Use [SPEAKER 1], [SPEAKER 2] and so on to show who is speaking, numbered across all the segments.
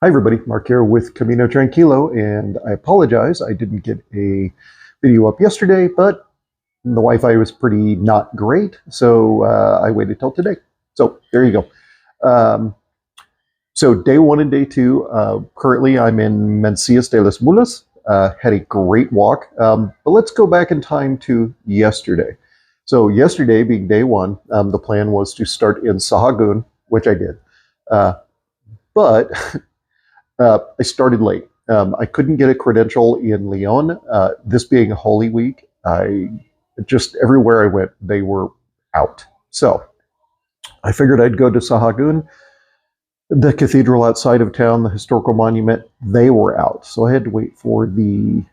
[SPEAKER 1] Hi everybody, Mark here with Camino Tranquilo, and I apologize I didn't get a video up yesterday, but the Wi-Fi was pretty not great, so I waited till today. So there you go. So day one and day two, currently I'm in Mansilla de las Mulas, had a great walk, but let's go back in time to yesterday. So yesterday being day one, the plan was to start in Sahagún, which I did, but I started late. I couldn't get a credential in León. This being Holy Week, everywhere I went, they were out. So I figured I'd go to Sahagún, the cathedral outside of town, the historical monument. They were out, so I had to wait for the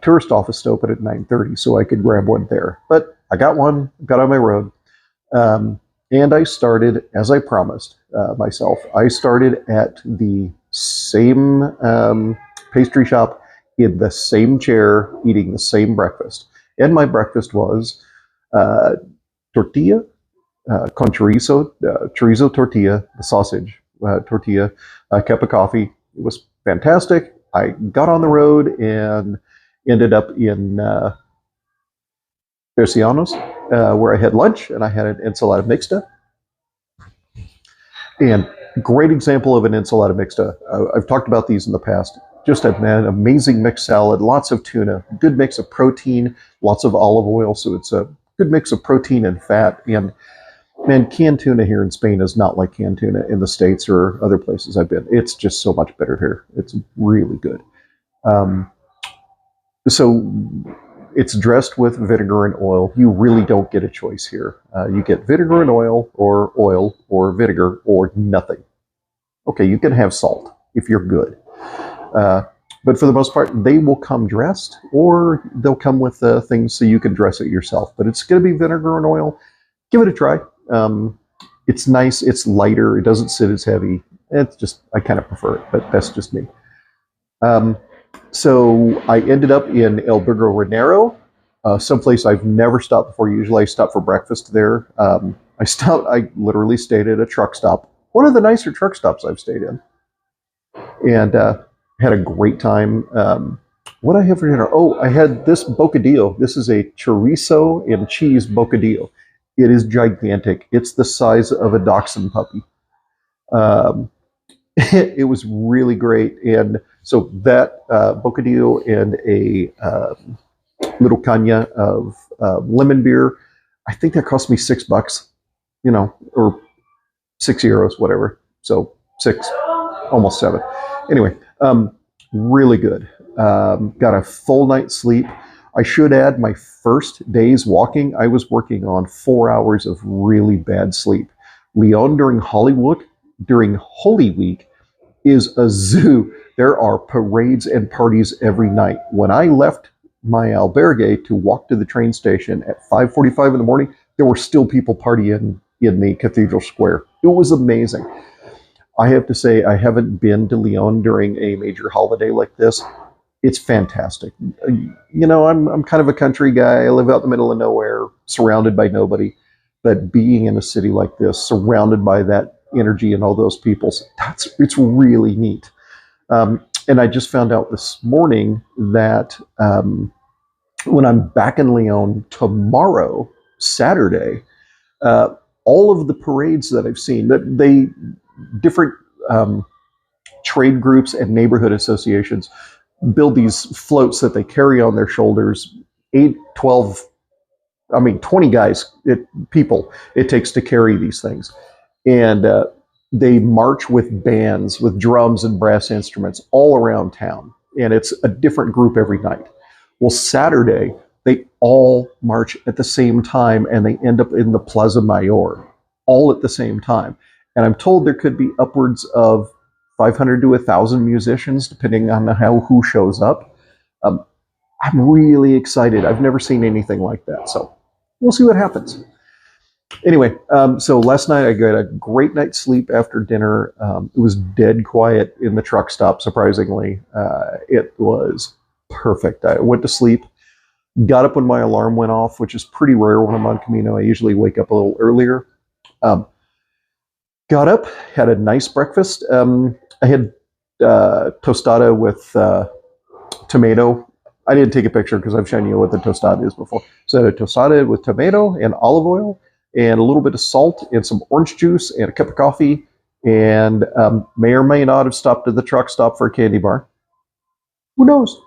[SPEAKER 1] tourist office to open at 9:30 so I could grab one there. But I got one, got on my road, and I started as I promised myself. I started at the same pastry shop in the same chair, eating the same breakfast. And my breakfast was tortilla con chorizo, chorizo tortilla, the sausage tortilla, a cup of coffee. It was fantastic. I got on the road and ended up in Bercianos, where I had lunch, and I had an ensalada mixta. And great example of an ensalada mixta. I've talked about these in the past. Just an amazing mixed salad, lots of tuna, good mix of protein, lots of olive oil, so it's a good mix of protein and fat. And man, canned tuna here in Spain is not like canned tuna in the States or other places I've been. It's just so much better here. It's really good. So it's dressed with vinegar and oil. You really don't get a choice here. You get vinegar and oil or vinegar or nothing. Okay, you can have salt if you're good. But for the most part, they will come dressed, or they'll come with things so you can dress it yourself. But it's going to be vinegar and oil. Give it a try. It's nice. It's lighter. It doesn't sit as heavy. I kind of prefer it, but that's just me. So I ended up in El Burgo Ranero, someplace I've never stopped before. Usually I stop for breakfast there. I literally stayed at a truck stop, one of the nicer truck stops I've stayed in, and had a great time. What did I have for dinner? Oh, I had this bokadillo. This is a chorizo and cheese bokadillo. It is gigantic. It's the size of a dachshund puppy. It was really great. And so that bocadillo and a little caña of lemon beer, I think that cost me $6, or €6, whatever. So 6, almost 7. Anyway, really good. Got a full night's sleep. I should add, my first days walking, I was working on 4 hours of really bad sleep. León during Holy Week is a zoo. There are parades and parties every night. When I left my albergue to walk to the train station at 5:45 in the morning, there were still people partying in the cathedral square. It was amazing. I have to say, I haven't been to León during a major holiday like this. It's fantastic. I'm kind of a country guy. I live out in the middle of nowhere, surrounded by nobody. But being in a city like this, surrounded by that energy and all those people, it's really neat. And I just found out this morning that when I'm back in León tomorrow, Saturday, all of the parades that I've seen, different trade groups and neighborhood associations build these floats that they carry on their shoulders. 20 guys, people it takes to carry these things. And they march with bands, with drums and brass instruments all around town. And it's a different group every night. Well, Saturday, they all march at the same time, and they end up in the Plaza Mayor, all at the same time. And I'm told there could be upwards of 500 to 1,000 musicians, depending on who shows up. I'm really excited. I've never seen anything like that. So we'll see what happens. Anyway, so last night I got a great night's sleep after dinner. It was dead quiet in the truck stop, surprisingly. It was perfect. I went to sleep, got up when my alarm went off, which is pretty rare when I'm on Camino. I usually wake up a little earlier. Got up, had a nice breakfast. I had tostada with tomato. I didn't take a picture because I've shown you what the tostada is before. So a tostada with tomato and olive oil and a little bit of salt and some orange juice and a cup of coffee, and may or may not have stopped at the truck stop for a candy bar. Who knows?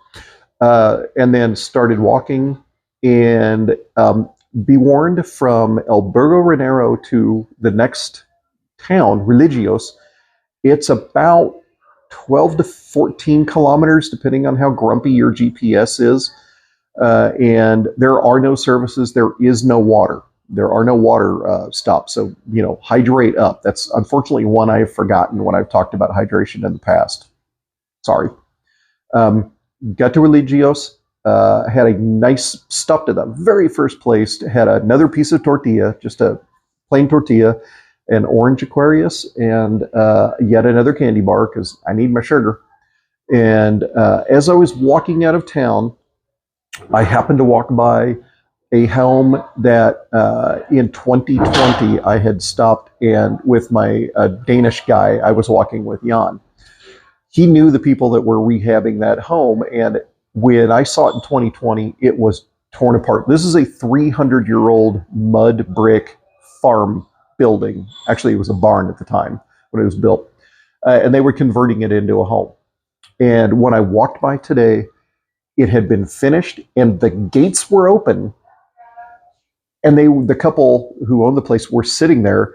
[SPEAKER 1] And then started walking, and be warned, from Burgo Ranero to the next town, Reliegos, it's about 12 to 14 kilometers, depending on how grumpy your GPS is. And there are no services. There is no water. There are no water stops. So, hydrate up. That's unfortunately one I've forgotten when I've talked about hydration in the past. Sorry. Got to Reliegos. Had a nice, stopped at the very first place, had another piece of tortilla, just a plain tortilla, an orange Aquarius, and yet another candy bar because I need my sugar. And as I was walking out of town, I happened to walk by a home that in 2020 I had stopped, and with my Danish guy I was walking with, Jan. He knew the people that were rehabbing that home, and when I saw it in 2020, it was torn apart. This is a 300-year-old mud brick farm building. Actually, it was a barn at the time when it was built. And they were converting it into a home. And when I walked by today, it had been finished and the gates were open. And the couple who owned the place were sitting there.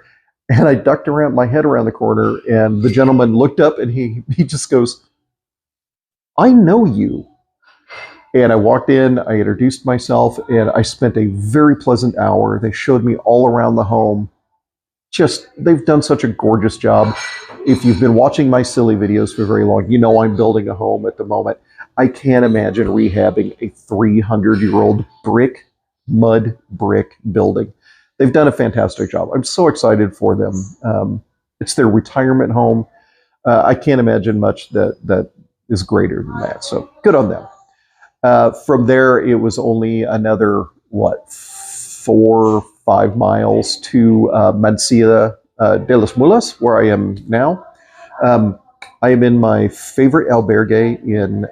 [SPEAKER 1] And I ducked my head around the corner, and the gentleman looked up and he just goes, "I know you." And I walked in, I introduced myself, and I spent a very pleasant hour. They showed me all around the home. They've done such a gorgeous job. If you've been watching my silly videos for very long, you know I'm building a home at the moment. I can't imagine rehabbing a 300-year-old mud brick building. They've done a fantastic job. I'm so excited for them. It's their retirement home. I can't imagine much that is greater than that. So good on them. From there, it was only another, 4 or 5 miles to Mansilla de las Mulas, where I am now. I am in my favorite albergue in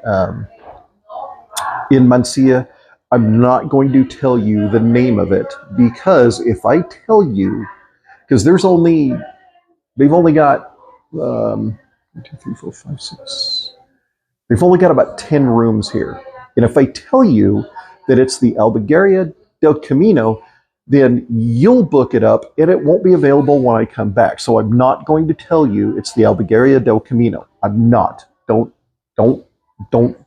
[SPEAKER 1] Mansilla. I'm not going to tell you the name of it, because if I tell you, because they've only got 1, 2, 3, 4, 5, 6. They've only got about 10 rooms here. And if I tell you that it's the Albergue del Camino, then you'll book it up and it won't be available when I come back. So I'm not going to tell you it's the Albergue del Camino. I'm not. Don't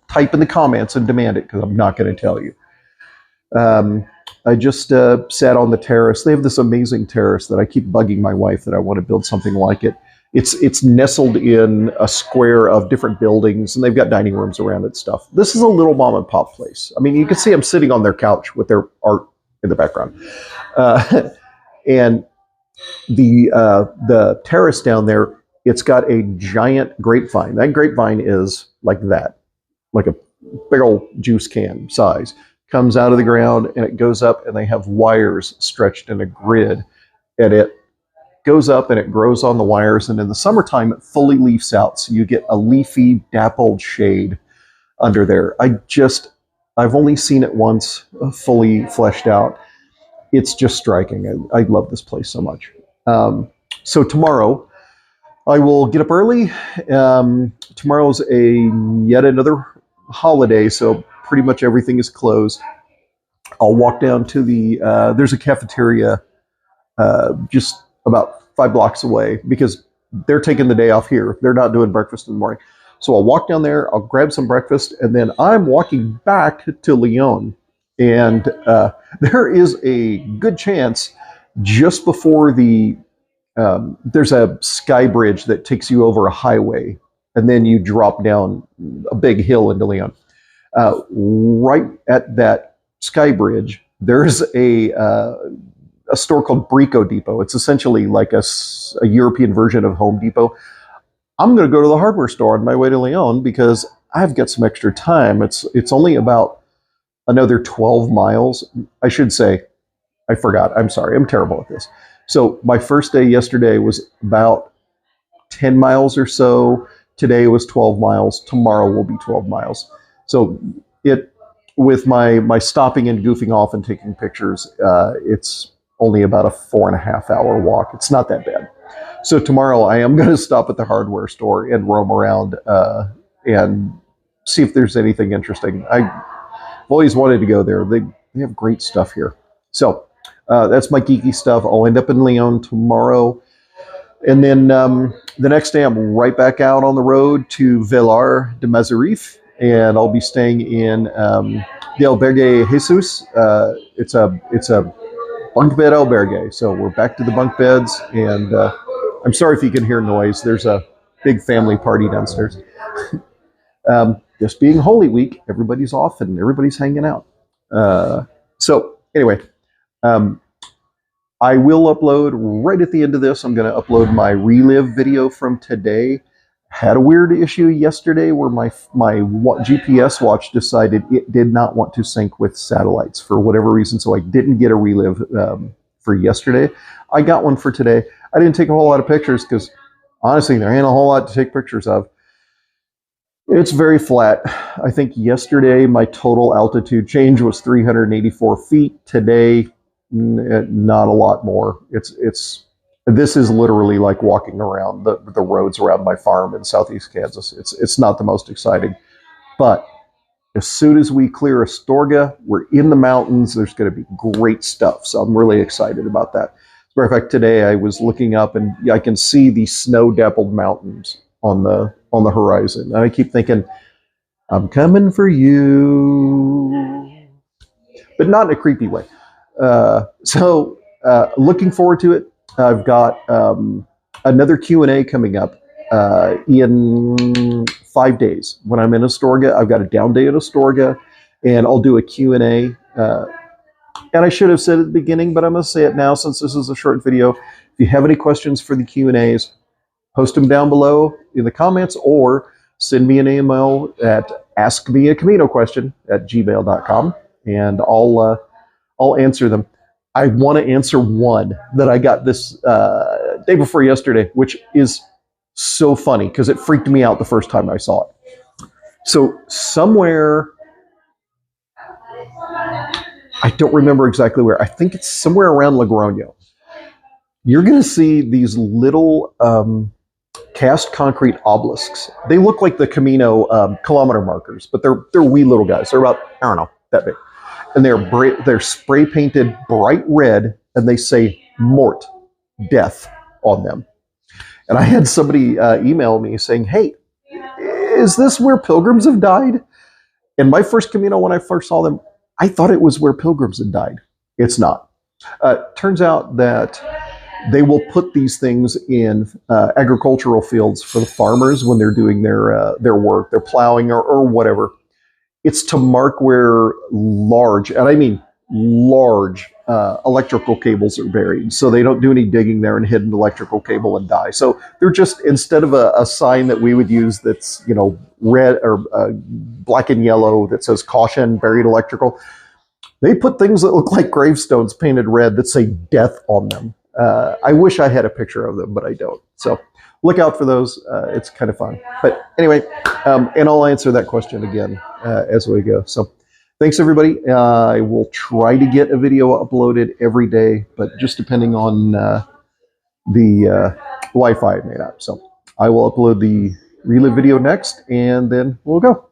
[SPEAKER 1] type in the comments and demand it, because I'm not going to tell you. I just sat on the terrace. They have this amazing terrace that I keep bugging my wife that I want to build something like it. It's nestled in a square of different buildings, and they've got dining rooms around it and stuff. This is a little mom and pop place. I mean, you can see them sitting on their couch with their art in the background. And the terrace down there, it's got a giant grapevine. That grapevine is like that, like a big old juice can size. Comes out of the ground and it goes up, and they have wires stretched in a grid, and it goes up and it grows on the wires, and in the summertime it fully leaves out, so you get a leafy, dappled shade under there. I've only seen it once fully fleshed out. It's just striking. I love this place so much. So tomorrow I will get up early. Tomorrow's yet another holiday, so pretty much everything is closed. I'll walk down to there's a cafeteria just about 5 blocks away, because they're taking the day off here. They're not doing breakfast in the morning. So I'll walk down there, I'll grab some breakfast, and then I'm walking back to León. And there is a good chance just before there's a sky bridge that takes you over a highway, and then you drop down a big hill into León. Right at that sky bridge, there's a store called Brico Depot. It's essentially like a European version of Home Depot. I'm going to go to the hardware store on my way to León because I've got some extra time. It's only about another 12 miles. I should say, I forgot. I'm sorry. I'm terrible at this. So my first day yesterday was about 10 miles or so Today was 12 miles. Tomorrow will be 12 miles. So with my stopping and goofing off and taking pictures, it's only about a 4.5 hour walk. It's not that bad. So tomorrow I am going to stop at the hardware store and roam around and see if there's anything interesting. I've always wanted to go there. They have great stuff here. So that's my geeky stuff. I'll end up in León tomorrow. And then the next day I'm right back out on the road to Villar de Mazarif. And I'll be staying in the Albergue Jesus. It's a bunk bed albergue. So we're back to the bunk beds. And I'm sorry if you can hear noise. There's a big family party downstairs. Just being Holy Week, everybody's off and everybody's hanging out. So anyway, I will upload right at the end of this. I'm going to upload my relive video from today. Had a weird issue yesterday where my GPS watch decided it did not want to sync with satellites for whatever reason, so I didn't get a relive for yesterday. I got one for today. I didn't take a whole lot of pictures because honestly, there ain't a whole lot to take pictures of. It's very flat. I think yesterday my total altitude change was 384 feet. Today, not a lot more. This is literally like walking around the roads around my farm in southeast Kansas. It's not the most exciting. But as soon as we clear Astorga, we're in the mountains. There's going to be great stuff. So I'm really excited about that. As a matter of fact, today I was looking up and I can see the snow-dappled mountains on the horizon. And I keep thinking, I'm coming for you. But not in a creepy way. So looking forward to it. I've got another Q&A coming up in 5 days. When I'm in Astorga, I've got a down day at Astorga, and I'll do a Q&A. And I should have said at the beginning, but I'm going to say it now since this is a short video. If you have any questions for the Q&As, post them down below in the comments or send me an email at askmeacaminoquestion@gmail.com, and I'll answer them. I want to answer one that I got this day before yesterday, which is so funny because it freaked me out the first time I saw it. So somewhere, I don't remember exactly where. I think it's somewhere around Logroño. You're going to see these little cast concrete obelisks. They look like the Camino kilometer markers, but they're wee little guys. They're about, I don't know, that big. And they're spray painted bright red, and they say MORT, death, on them. And I had somebody email me saying, hey, is this where pilgrims have died? And my first Camino, when I first saw them, I thought it was where pilgrims had died. It's not. Turns out that they will put these things in agricultural fields for the farmers when they're doing their work, they're plowing or whatever. It's to mark where large, and I mean large, electrical cables are buried. So they don't do any digging there and hit an electrical cable and die. So they're just, instead of a sign that we would use that's, you know, red or black and yellow that says caution, buried electrical, they put things that look like gravestones painted red that say death on them. I wish I had a picture of them, but I don't. So look out for those. It's kind of fun. But anyway, and I'll answer that question again as we go. So thanks, everybody. I will try to get a video uploaded every day, but just depending on the Wi-Fi I made up. So I will upload the relive video next, and then we'll go.